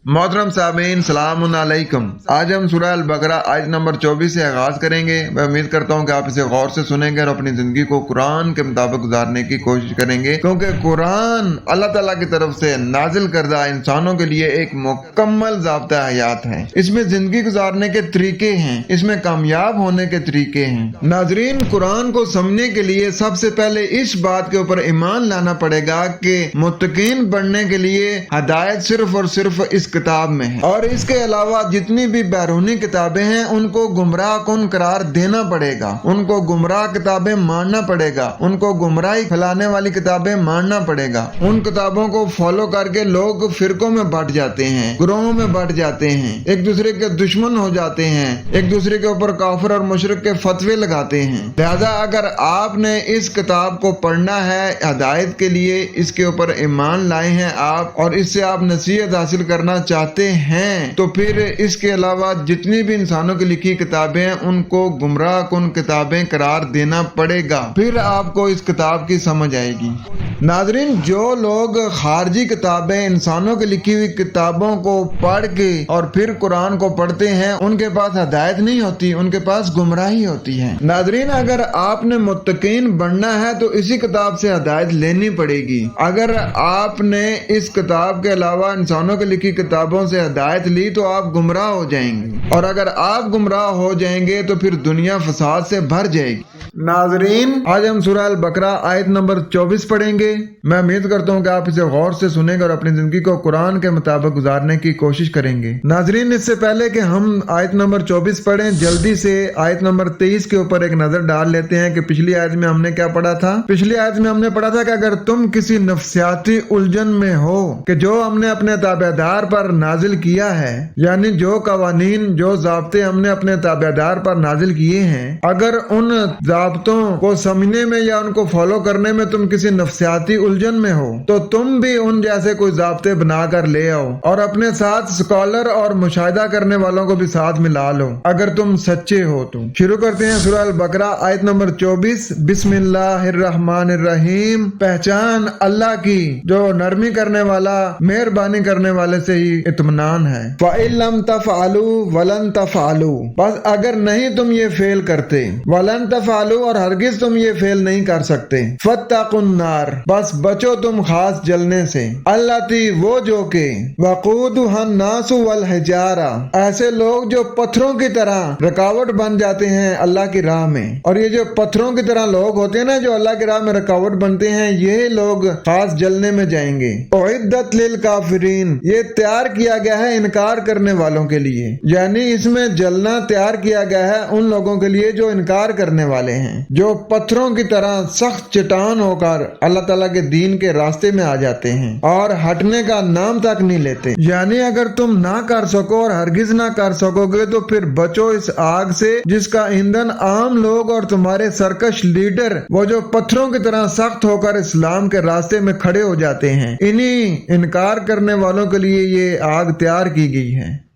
मोहतरम सामीन सलाम अलैकुम। आज हम सूरह अल बकरा आयत नंबर 24 से आगाज करेंगे। मैं उम्मीद करता हूँ कि आप इसे गौर से सुनेंगे और अपनी जिंदगी को कुरान के मुताबिक गुजारने की कोशिश करेंगे, क्योंकि कुरान अल्लाह ताला की तरफ से नाजिल करदा इंसानों के लिए एक मुकम्मल ज़ाब्ता हयात है। इसमें जिंदगी गुजारने के तरीके हैं, इसमें कामयाब होने के तरीके हैं। नाजरीन, कुरान को समझने के लिए सबसे पहले इस बात के ऊपर ईमान लाना पड़ेगा कि मुत्तकीन बनने के लिए हदायत सिर्फ और सिर्फ इस किताब में है, और इसके अलावा जितनी भी बैरूनी किताबें हैं उनको गुमराह कुन करार देना पड़ेगा, उनको गुमराह किताबें मानना पड़ेगा, उनको गुमराही फैलाने वाली किताबें मानना पड़ेगा। उन किताबों को फॉलो करके लोग फिरकों में बंट जाते हैं, ग्रोहों में बंट जाते हैं, एक दूसरे के दुश्मन हो जाते हैं, एक दूसरे के ऊपर काफिर और मुशरिक के फतवे लगाते हैं। लिहाजा अगर आपने इस किताब को पढ़ना है हदायत के लिए, इसके ऊपर ईमान लाए हैं आप और इससे आप नसीहत हासिल करना चाहते हैं, तो फिर इसके अलावा जितनी भी इंसानों की लिखी किताबें हैं उनको गुमराह कुन किताबें करार देना पड़ेगा, फिर आपको इस किताब की समझ आएगी। नाजरीन, जो लोग खारजी किताबें, इंसानों की लिखी हुई किताबों को पढ़ के और फिर कुरान को पढ़ते हैं, उनके पास हदायत नहीं होती, उनके पास गुमराही होती है। नाजरीन, अगर आपने मुत्तकीन बनना है तो इसी किताब से हदायत लेनी पड़ेगी। अगर आपने इस किताब के अलावा इंसानों की लिखी किताबों से हदायत ली तो आप गुमराह हो जाएंगे, और अगर आप गुमराह हो जाएंगे तो फिर दुनिया फसाद से भर जाएगी। नाजरीन, आज हम सूरह अल बकरा आयत नंबर 24 पढ़ेंगे। मैं उम्मीद करता हूँ कि आप इसे गौर से सुनेंगे और अपनी जिंदगी को कुरान के मुताबिक गुजारने की कोशिश करेंगे। नाजरीन, इससे पहले कि हम आयत नंबर 24 पढ़ें, जल्दी से आयत नंबर 23 के ऊपर एक नजर डाल लेते हैं कि पिछली आयत में हमने क्या पढ़ा था। पिछली आयत में हमने पढ़ा था कि अगर तुम किसी नफ्सियाती उलझन में हो कि जो हमने अपने ताबेदार पर नाजिल किया है, यानी जो कवानीन, जो ज़ाब्ते हमने अपने ताबेदार पर नाजिल किए हैं, अगर उन ज़ाब्तों को समझने में या उनको फॉलो करने में तुम किसी नफ्सियाती उलझन में हो तो तुम भी उन जैसे कोई ज़ाब्ते बनाकर ले आओ और अपने साथ स्कॉलर और मुशाहिदा करने वालों को भी साथ मिला लो, अगर तुम सच्चे हो तो। शुरू करते हैं सूरह अल बकरा आयत नंबर 24। बिस्मिल्लाहिर्रहमानिर्रहीम। पहचान अल्लाह की जो नरमी करने वाला, मेहरबानी करने वाले से ही इत्मीनान है। फ़इल्लम तफ़अलू वलन तफ़अलू, बस अगर नहीं तुम ये फेल करते, वलन तफ़अलू और हरगिज तुम ये फेल नहीं कर सकते, फत्तकुन्नार, बस बचो तुम खास जलने से, अल्लती, वो जो के, वक़ूदुहन नासु वल हिजारा, ऐसे लोग जो पत्थरों की तरह रुकावट बन जाते हैं अल्लाह की राह में। और ये जो पत्थरों की तरह लोग होते हैं ना, जो अल्लाह की राह में रुकावट बनते हैं, ये लोग खास जलने में जाएंगे। उइद्दत लिल काफिरीन, ये तैयार किया गया है इनकार करने वालों के लिए, यानी इसमें जलना तैयार किया गया है उन लोगों के लिए जो इनकार करने वाले हैं, जो पत्थरों की तरह सख्त चट्टान होकर अल्लाह ताला के दीन के रास्ते में आ जाते हैं और हटने का नाम तक नहीं लेते। यानी अगर तुम ना कर सको और हरगिज ना कर सकोगे तो फिर बचो इस आग से जिसका ईंधन आम लोग और तुम्हारे सरकश लीडर, वो जो पत्थरों की तरह सख्त होकर इस्लाम के रास्ते में खड़े हो जाते हैं, इन्हीं इनकार करने वालों के लिए ये आग तैयार की गई है।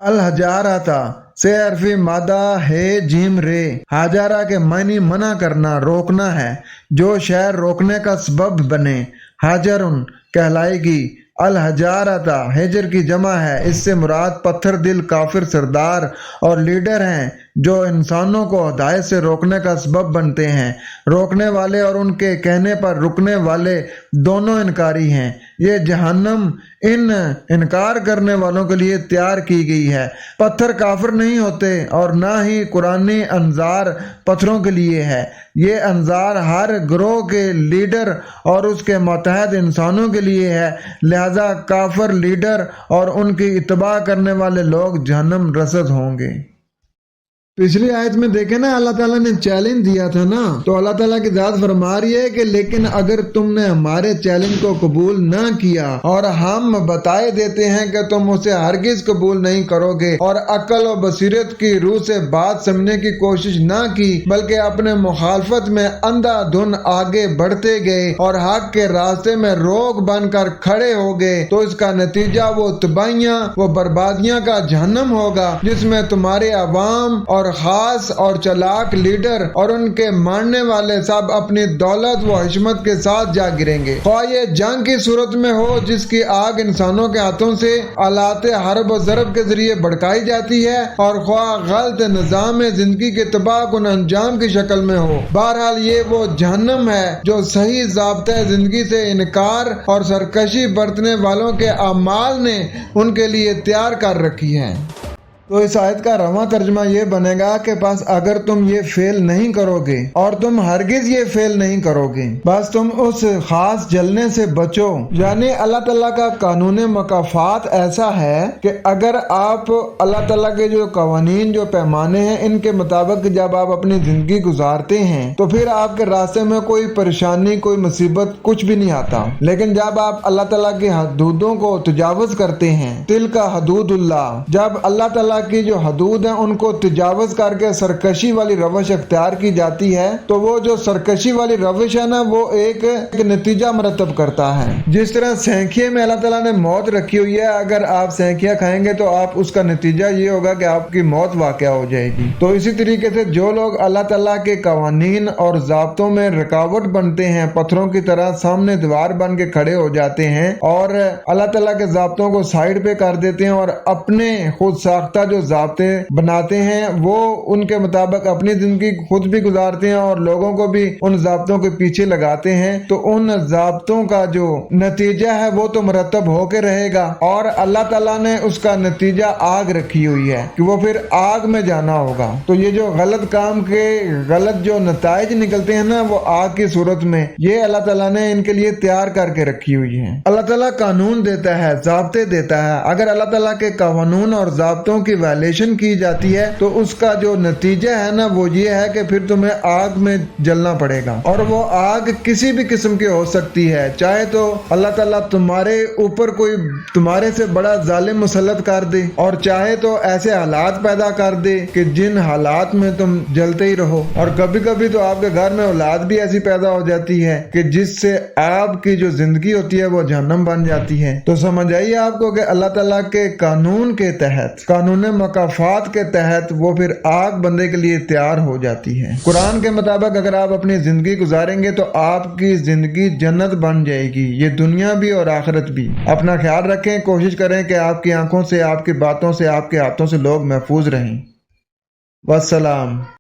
अल हजारा था से अरफी मादा है जीम रे, हाजारा के मानी मना करना, रोकना है, जो शहर रोकने का सबब बने, हाजरुन कहलाएगी। अल हजारता हिजर की जमा है, इससे मुराद पत्थर दिल काफिर सरदार और लीडर हैं जो इंसानों को हिदायत से रोकने का सबब बनते हैं। रोकने वाले और उनके कहने पर रुकने वाले दोनों इनकारी हैं। ये जहन्नम इन इनकार करने वालों के लिए तैयार की गई है। पत्थर काफिर नहीं होते और ना ही कुरानी अंजार पत्थरों के लिए है। ये अंजार हर ग्रोह के लीडर और उसके मुतहद इंसानों के लिए है। लिहाजा काफिर लीडर और उनकी इत्तबा करने वाले लोग जहन्नम रसद होंगे। पिछली आयत में देखे ना, अल्लाह ताला ने चैलेंज दिया था ना, तो अल्लाह ताला की जात फरमा रही है कि लेकिन अगर तुमने हमारे चैलेंज को कबूल ना किया और हम बताए देते हैं कि तुम उसे हरगिज कबूल नहीं करोगे और अक्ल और बसीरत की रूह से बात समझने की कोशिश ना की, बल्कि अपने मुखालफत में अंधाधुन आगे बढ़ते गए और हक के रास्ते में रोक बनकर खड़े हो गए, तो इसका नतीजा वो तबाहियां, वो बर्बादियां का जहन्नम होगा जिसमें तुम्हारे अवाम और اور خاص اور چلاک لیڈر اور ان کے ماننے والے سب اپنی دولت و حشمت کے ساتھ جا گریں گے، خواہ یہ جنگ کی صورت میں ہو جس کی آگ انسانوں کے ہاتھوں سے آلات حرب و ضرب کے ذریعے بھڑکائی جاتی ہے، اور خواہ غلط نظام زندگی کے تباہ کن انجام کی شکل میں ہو۔ بہرحال یہ وہ جہنم ہے جو صحیح ضابطۂ زندگی سے انکار اور سرکشی برتنے والوں کے اعمال نے ان کے لیے تیار کر رکھی ہے۔ تو اس آیت کا رواں ترجمہ یہ بنے گا کہ بس اگر تم یہ فعل نہیں کرو گے اور تم ہرگز یہ فعل نہیں کرو گے، بس تم اس خاص جلنے سے بچو۔ یعنی اللہ تعالیٰ کا قانون مکافات ایسا ہے کہ اگر آپ اللہ تعالیٰ کے جو قوانین، جو پیمانے ہیں، ان کے مطابق جب آپ اپنی زندگی گزارتے ہیں تو پھر آپ کے راستے میں کوئی پریشانی، کوئی مصیبت، کچھ بھی نہیں آتا۔ لیکن جب آپ اللہ تعالیٰ کی حدودوں کو تجاوز کرتے ہیں، تلک حدود اللہ، جب اللہ تعالیٰ کی جو حدود ہیں ان کو تجاوز کر کے سرکشی والی روش اختیار کی جاتی ہے، تو وہ جو سرکشی والی روش ہے نا، وہ ایک نتیجہ مرتب کرتا ہے۔ جس طرح سینکھیے میں اللہ تعالیٰ نے موت رکھی ہوئی ہے، اگر آپ سینکھیاں کھائیں گے تو آپ اس کا نتیجہ یہ ہوگا کہ آپ کی موت واقع ہو جائے گی۔ تو اسی طریقے سے جو لوگ اللہ تعالیٰ کے قوانین اور ضابطوں میں رکاوٹ بنتے ہیں، پتھروں کی طرح سامنے دیوار بن کے کھڑے ہو جاتے ہیں اور اللہ تعالیٰ کے ضابطوں کو سائڈ پہ کر دیتے ہیں اور اپنے خود ساختہ جو ضابطے بناتے ہیں وہ ان کے مطابق اپنی زندگی خود بھی گزارتے ہیں اور لوگوں کو بھی ان ضابطوں کے پیچھے لگاتے ہیں، تو ان ضابطوں کا جو نتیجہ ہے وہ تو مرتب ہو کے رہے گا، اور اللہ تعالیٰ نے اس کا نتیجہ آگ رکھی ہوئی ہے کہ وہ پھر آگ میں جانا ہوگا۔ تو یہ جو غلط کام کے غلط جو نتائج نکلتے ہیں نا، وہ آگ کی صورت میں یہ اللہ تعالیٰ نے ان کے لیے تیار کر کے رکھی ہوئی ہے۔ اللہ تعالیٰ قانون دیتا ہے، ضابطے دیتا ہے، اگر اللہ تعالیٰ کے قانون اور ضابطوں کی وائلیشن کی جاتی ہے تو اس کا جو نتیجہ ہے نا وہ یہ ہے کہ پھر تمہیں آگ میں جلنا پڑے گا، اور وہ آگ کسی بھی قسم کی ہو سکتی ہے، چاہے تو اللہ تعالیٰ تمہارے اوپر کوئی تمہارے سے بڑا ظالم مسلط کر دے، اور چاہے تو ایسے حالات پیدا کر دے کہ جن حالات میں تم جلتے ہی رہو، اور کبھی کبھی تو آپ کے گھر میں اولاد بھی ایسی پیدا ہو جاتی ہے کہ جس سے آپ کی جو زندگی ہوتی ہے وہ جہنم بن جاتی ہے۔ تو سمجھ آئیے آپ کو کہ اللہ تعالیٰ کے قانون کے تحت، قانون مکافات کے تحت وہ پھر آگ بندے کے لیے تیار ہو جاتی ہے۔ قرآن کے مطابق اگر آپ اپنی زندگی گزاریں گے تو آپ کی زندگی جنت بن جائے گی، یہ دنیا بھی اور آخرت بھی۔ اپنا خیال رکھیں، کوشش کریں کہ آپ کی آنکھوں سے، آپ کی باتوں سے، آپ کے ہاتھوں سے لوگ محفوظ رہیں۔ والسلام۔